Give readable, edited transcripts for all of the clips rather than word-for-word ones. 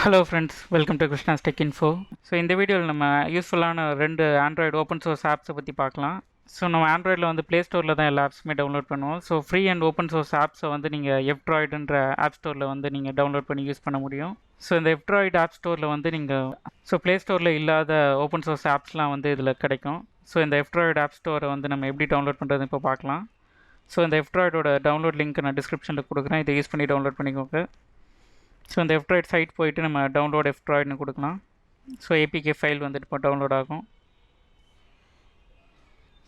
Hello friends, welcome to krishnastechinfo. So இந்த வீடியோவில் நம்ம யூஸ்ஃபுல்லான ரெண்டு ஆண்ட்ராய்டு ஓப்பன் சோர்ஸ் ஆப்ஸை பற்றி பார்க்கலாம். ஸோ நம்ம ஆண்ட்ராய்டில் வந்து ப்ளே ஸ்டோரில் தான் எல்லா ஆப்ஸுமே டவுன்லோட் பண்ணுவோம். So free and open source ஆப்ஸை வந்து நீங்கள் f-droidன்ற ஆப் ஸ்டோரில் வந்து நீங்கள் டவுன்லோட் பண்ணி யூஸ் பண்ண முடியும். ஸோ இந்த f-droid ஆப் ஸ்டோரில் வந்து நீங்கள் ப்ளே ஸ்டோரில் இல்லாத ஓப்பன் சோர்ஸ் ஆப்ஸ்லாம் வந்து இதில் கிடைக்கும். ஸோ இந்த f-droid ஆப் ஸ்டோரை வந்து நம்ம எப்படி டவுன்லோட் பண்ணுறதுன்னு இப்போ பார்க்கலாம். ஸோ இந்த f-droidோட டவுன்லோட் லிங்க் நான் டிஸ்கிரிப்ஷனில் கொடுக்குறேன். இதை யூஸ் பண்ணி டவுன்லோட் பண்ணிக்கோங்க. ஸோ இந்த f-droid சைட் போயிட்டு நம்ம டவுன்லோட் f-droidனு கொடுக்கலாம். ஸோ ஏபிகே ஃபைல் வந்துட்டு இப்போ டவுன்லோட் ஆகும்.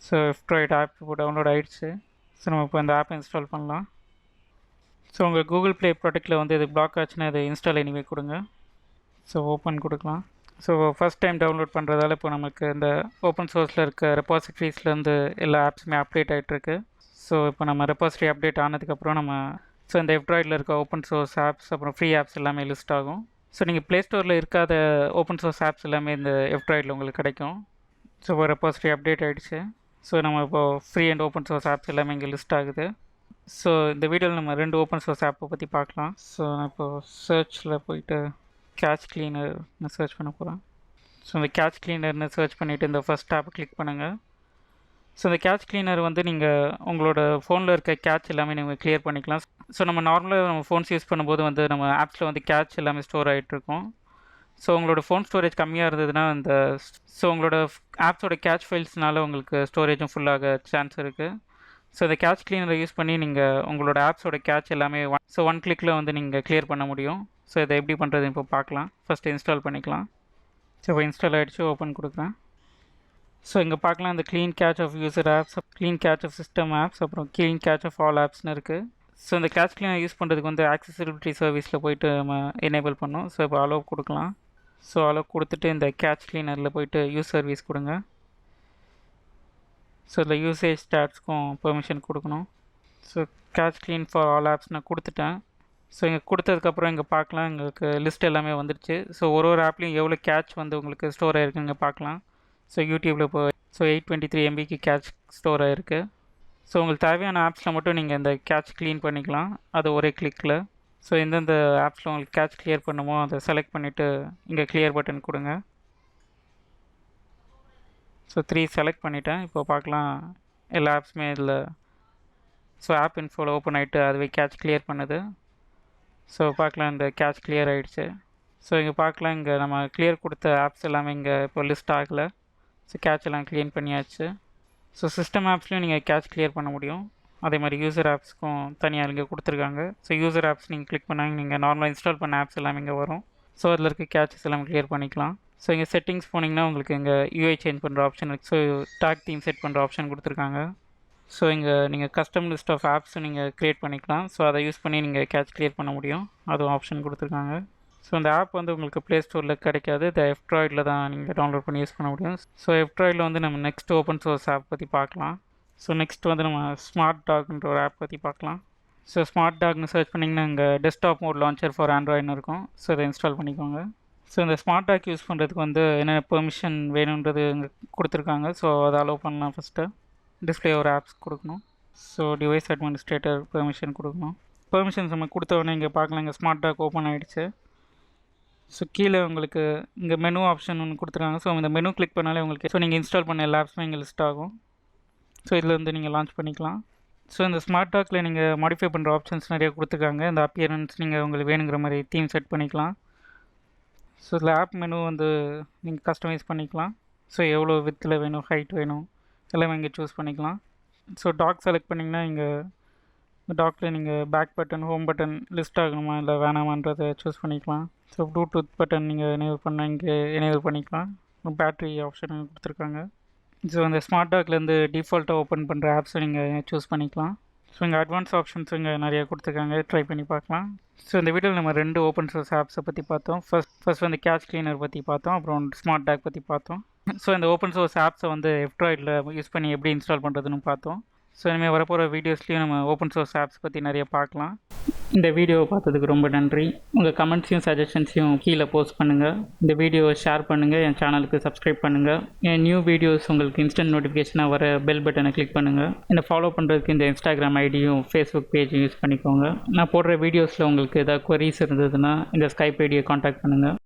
ஸோ f-droid ஆப் இப்போ டவுன்லோட் ஆகிடுச்சு. ஸோ நம்ம இப்போ இந்த ஆப்பை இன்ஸ்டால் பண்ணலாம். ஸோ உங்கள் கூகுள் ப்ளே ப்ராடக்ட்டில் வந்து இது பிளாக் ஆச்சுன்னா இதை இன்ஸ்டால் எனிவே கொடுங்க. ஸோ ஓப்பன் கொடுக்கலாம். ஸோ ஃபஸ்ட் டைம் டவுன்லோட் பண்ணுறதால இப்போ நமக்கு இந்த ஓப்பன் சோர்ஸில் இருக்க ரெபாசிட்ரிஸ்லேருந்து எல்லா ஆப்ஸுமே அப்டேட் ஆகிட்டுருக்கு. ஸோ இப்போ நம்ம ரெபாசிட்ரி அப்டேட் ஆனதுக்கப்புறம் நம்ம இந்த f-droidல இருக்க ஓப்பன் சோர்ஸ் ஆப்ஸ் அப்புறம் ஃப்ரீ ஆப்ஸ் எல்லாமே லிஸ்ட் ஆகும். ஸோ நீங்கள் ப்ளே ஸ்டோரில் இருக்காத ஓப்பன் சோர்ஸ் ஆப்ஸ் எல்லாமே இந்த f-droidல உங்களுக்கு கிடைக்கும். ஸோ இப்போ ரெபாசிட்ரி அப்டேட் ஆகிடுச்சு. ஸோ நம்ம இப்போது free and open source apps எல்லாமே இங்கே லிஸ்ட் ஆகுது. ஸோ இந்த வீடியோவில் நம்ம ரெண்டு ஓப்பன் சோர்ஸ் ஆப்பை பற்றி பார்க்கலாம். ஸோ நான் இப்போது சர்ச்சில் போயிட்டு கேட்ச் கிளீனர்னு சர்ச் பண்ண போகிறேன். ஸோ இந்த கேட்ச் கிளீனர்னு சர்ச் பண்ணிவிட்டு இந்த ஃபஸ்ட் ஆப்பை கிளிக் பண்ணுங்கள். ஸோ இந்த கேட்ச் கிளீனர் வந்து நீங்கள் உங்களோட ஃபோனில் இருக்க கேட்ச் எல்லாமே நீங்கள் கிளியர் பண்ணிக்கலாம். ஸோ நம்ம நார்மலாக நம்ம ஃபோன்ஸ் யூஸ் பண்ணும்போது வந்து நம்ம ஆப்ஸில் வந்து கேட்ச் எல்லாமே ஸ்டோர் ஆகிட்ருக்கும். ஸோ உங்களோட ஃபோன் ஸ்டோரேஜ் கம்மியாக இருந்ததுன்னா உங்களோட ஆப்ஸோட கேட்ச் ஃபைல்ஸ்னால உங்களுக்கு ஸ்டோரேஜும் ஃபுல்லாக சான்ஸ் இருக்குது. ஸோ இந்த கேட்ச் கிளீனரை யூஸ் பண்ணி நீங்கள் உங்களோட ஆப்ஸோட கேட்ச் எல்லாமே ஒன் கிளிக்கில் வந்து நீங்கள் கிளியர் பண்ண முடியும். ஸோ இதை எப்படி பண்ணுறதுன்னு இப்போ பார்க்கலாம். ஃபஸ்ட்டு இன்ஸ்டால் பண்ணிக்கலாம். ஸோ இப்போ இன்ஸ்டால் ஆகிடுச்சு. ஓப்பன் கொடுக்குறேன். ஸோ இங்கே பார்க்கலாம் இந்த clean cache of user apps, clean cache of system apps, அப்புறம் க்ளீன் கேட்ச் ஆஃப் ஆல் ஆப்ஸ்னு இருக்குது. ஸோ இந்த கேட்ச் கிளீனர் யூஸ் பண்ணுறதுக்கு வந்து ஆக்சசிபிலிட்டி சர்வீஸில் போய்ட்டு நம்ம எனேபிள் பண்ணோம். ஸோ இப்போ அலோவ் கொடுக்கலாம். ஸோ அலோவ் கொடுத்துட்டு இந்த கேட்ச் கிளீனரில் போய்ட்டு யூஸ் சர்வீஸ் கொடுங்க. ஸோ இதில் யூசேஜ் ஸ்டாட்ஸ்க்கும் பெர்மிஷன் கொடுக்கணும். So catch clean for all apps நான் கொடுத்துட்டேன். ஸோ இங்கே கொடுத்ததுக்கப்புறம் இங்கே பார்க்கலாம் எங்களுக்கு லிஸ்ட் எல்லாமே வந்துடுச்சு. ஸோ ஒரு ஆப்லேயும் எவ்வளோ கேட்ச் வந்து உங்களுக்கு ஸ்டோர் ஆகிருக்குங்க பார்க்கலாம். ஸோ யூடியூப்பில் இப்போ 823 MBக்கு கேட்ச் ஸ்டோர் ஆகிருக்கு. ஸோ உங்களுக்கு தேவையான ஆப்ஸில் மட்டும் நீங்கள் இந்த கேட்ச் க்ளீன் பண்ணிக்கலாம், அது ஒரே கிளிக்கில். ஸோ எந்தெந்த ஆப்ஸில் உங்களுக்கு கேட்ச் கிளியர் பண்ணுமோ அதை செலக்ட் பண்ணிவிட்டு இங்கே கிளியர் பட்டன் கொடுங்க. ஸோ 3 செலக்ட் பண்ணிவிட்டேன். இப்போ பார்க்கலாம் எல்லா ஆப்ஸுமே இதில் ஆப் இன்ஃபோவில் ஓப்பன் ஆகிட்டு அதுவே கேட்ச் கிளியர் பண்ணுது. ஸோ பார்க்கலாம் இந்த கேட்ச் கிளியர் ஆகிடுச்சு. ஸோ இங்கே பார்க்கலாம் இங்கே நம்ம கிளியர் கொடுத்த ஆப்ஸ் எல்லாமே இங்கே இப்போ லிஸ்ட் ஆகலை. ஸோ கேட்ச் எல்லாம் க்ளீன் பண்ணியாச்சு. ஸோ சிஸ்டம் ஆப்ஸ்லையும் நீங்கள் கேட்ச் கிளியர் பண்ண முடியும். அதே மாதிரி யூசர் ஆப்ஸ்க்கும் தனியாக இங்கே கொடுத்துருக்காங்க. ஸோ யூசர் ஆப்ஸ் நீங்கள் கிளிக் பண்ணாங்க நீங்கள் நார்மலாக இன்ஸ்டால் பண்ண ஆப்ஸ் எல்லாமே இங்கே வரும். ஸோ அதில் இருக்க கேட்சஸ் எல்லாம் கிளியர் பண்ணிக்கலாம். ஸோ இங்கே செட்டிங்ஸ் போனீங்கன்னா உங்களுக்கு இங்கே யூஐ சேஞ்ச் பண்ணுற ஆப்ஷன் இருக்குது. ஸோ டாக் தீம் செட் பண்ணுற ஆப்ஷன் கொடுத்துருக்காங்க. ஸோ இங்கே நீங்கள் கஸ்டம் லிஸ்ட் ஆஃப் ஆப்ஸும் நீங்கள் க்ரியேட் பண்ணிக்கலாம். ஸோ அதை யூஸ் பண்ணி நீங்கள் கேட்ச் கிளியர் பண்ண முடியும். அதுவும் ஆப்ஷன் கொடுத்துருக்காங்க. ஸோ இந்த ஆப் வந்து உங்களுக்கு ப்ளே ஸ்டோரில் கிடைக்காது. இந்த f-droidல தான் நீங்கள் டவுன்லோட் பண்ணி யூஸ் பண்ண முடியும். ஸோ f-droidல வந்து நம்ம நெக்ஸ்ட் ஓப்பன் சோர்ஸ் ஆப் பற்றி பார்க்கலாம். ஸோ நெக்ஸ்ட் வந்து நம்ம ஸ்மார்ட் டாக்ன்ற ஒரு ஆப் பற்றி பார்க்கலாம். ஸோ ஸ்மார்ட் டாக்னு சர்ச் பண்ணிங்கன்னா இங்கே டெஸ்க்டாப் மோட் லான்ச்சர் ஃபார் ஆண்ட்ராய்டுன்னு இருக்கும். ஸோ இதை இன்ஸ்டால் பண்ணிக்கோங்க. ஸோ இந்த ஸ்மார்ட் டாக் யூஸ் பண்ணுறதுக்கு வந்து என்ன பெர்மிஷன் வேணுன்றது இங்கே கொடுத்துருக்காங்க. ஸோ அதை அலோவ் பண்ணலாம். ஃபஸ்ட்டு டிஸ்பிளே ஒரு ஆப்ஸ் கொடுக்கணும். ஸோ டிவைஸ் அட்மினிஸ்ட்ரேட்டர் பெர்மிஷன் கொடுக்கணும். பெர்மிஷன்ஸ் நம்ம கொடுத்த உடனே இங்கே பார்க்கலாம் இங்கே ஸ்மார்ட் டாக் ஓப்பன் ஆகிடுச்சு. ஸோ கீழே உங்களுக்கு இங்கே மெனு ஆப்ஷன் ஒன்று கொடுத்துருக்காங்க. ஸோ இந்த மெனு கிளிக் பண்ணாலே உங்களுக்கு நீங்கள் இன்ஸ்டால் பண்ண எல்லா ஆப்ஸுமே இங்கே லிஸ்ட் ஆகும். ஸோ இதில் வந்து நீங்கள் லான்ச் பண்ணிக்கலாம். ஸோ இந்த ஸ்மார்ட் டாக்கில் நீங்கள் மாடிஃபை பண்ணுற ஆப்ஷன்ஸ் நிறைய கொடுத்துருக்காங்க. இந்த அப்பியரன்ஸ் நீங்கள் உங்களுக்கு வேணுங்கிற மாதிரி தீம் செட் பண்ணிக்கலாம். ஸோ இதில் ஆப் மெனு வந்து நீங்கள் கஸ்டமைஸ் பண்ணிக்கலாம். ஸோ எவ்வளோ வித்தில் வேணும், ஹைட் வேணும் எல்லாமே இங்கே சூஸ் பண்ணிக்கலாம். ஸோ டாக் செலக்ட் பண்ணிங்கன்னா இங்கே இந்த டாக்கில் நீங்கள் back button, home button list ஆகணுமா இல்லை வேணாமான்றதை சூஸ் பண்ணிக்கலாம். ஸோ ப்ளூடூத் பட்டன் நீங்கள் எனேபிள் பண்ண இங்கே எனேபிள் பண்ணிக்கலாம். பேட்ரி ஆப்ஷன் கொடுத்துருக்காங்க. ஸோ இந்த ஸ்மார்ட் டாக்லேருந்து டிஃபால்ட்டாக ஓப்பன் பண்ணுற ஆப்ஸை நீங்கள் சூஸ் பண்ணிக்கலாம். ஸோ இங்கே அட்வான்ஸ் ஆப்ஷன்ஸ் இங்கே நிறையா கொடுத்துருக்காங்க, ட்ரை பண்ணி பார்க்கலாம். ஸோ இந்த வீடியோவில் நம்ம ரெண்டு ஓப்பன் சோர்ஸ் ஆப்ஸை பற்றி பார்த்தோம். ஃபர்ஸ்ட் வந்து கேட்ச் கிளீனர் பற்றி பார்த்தோம், அப்புறம் ஸ்மார்ட் டாக் பற்றி பார்த்தோம். ஸோ இந்த ஓப்பன் சோர்ஸ் ஆப்ஸை வந்து f-droidல யூஸ் பண்ணி எப்படி இன்ஸ்டால் பண்ணுறதுன்னு பார்த்தோம். ஸோ இனிமேல் வரப்போகிற வீடியோஸ்லேயும் நம்ம ஓப்பன் சோர்ஸ் ஆப்ஸ் பற்றி நிறைய பார்க்கலாம். இந்த வீடியோவை பார்த்ததுக்கு ரொம்ப நன்றி. உங்கள் கமெண்ட்ஸையும் சஜஷன்ஸையும் கீழே போஸ்ட் பண்ணுங்கள். இந்த வீடியோவை ஷேர் பண்ணுங்கள். என் சேனலுக்கு சப்ஸ்கிரைப் பண்ணுங்கள். என் நியூ வீடியோஸ் உங்களுக்கு இன்ஸ்டன்ட் நோட்டிஃபிகேஷனாக வர பெல் பட்டனை கிளிக் பண்ணுங்கள். என்னை ஃபாலோ பண்ணுறதுக்கு இந்த இன்ஸ்டாகிராம் ஐடியும் ஃபேஸ்புக் பேஜும் யூஸ் பண்ணிக்கோங்க. நான் போடுற வீடியோஸில் உங்களுக்கு ஏதாவது குவரிஸ் இருந்ததுன்னா இந்த ஸ்கைப் ஐடியை காண்டாக்ட் பண்ணுங்கள்.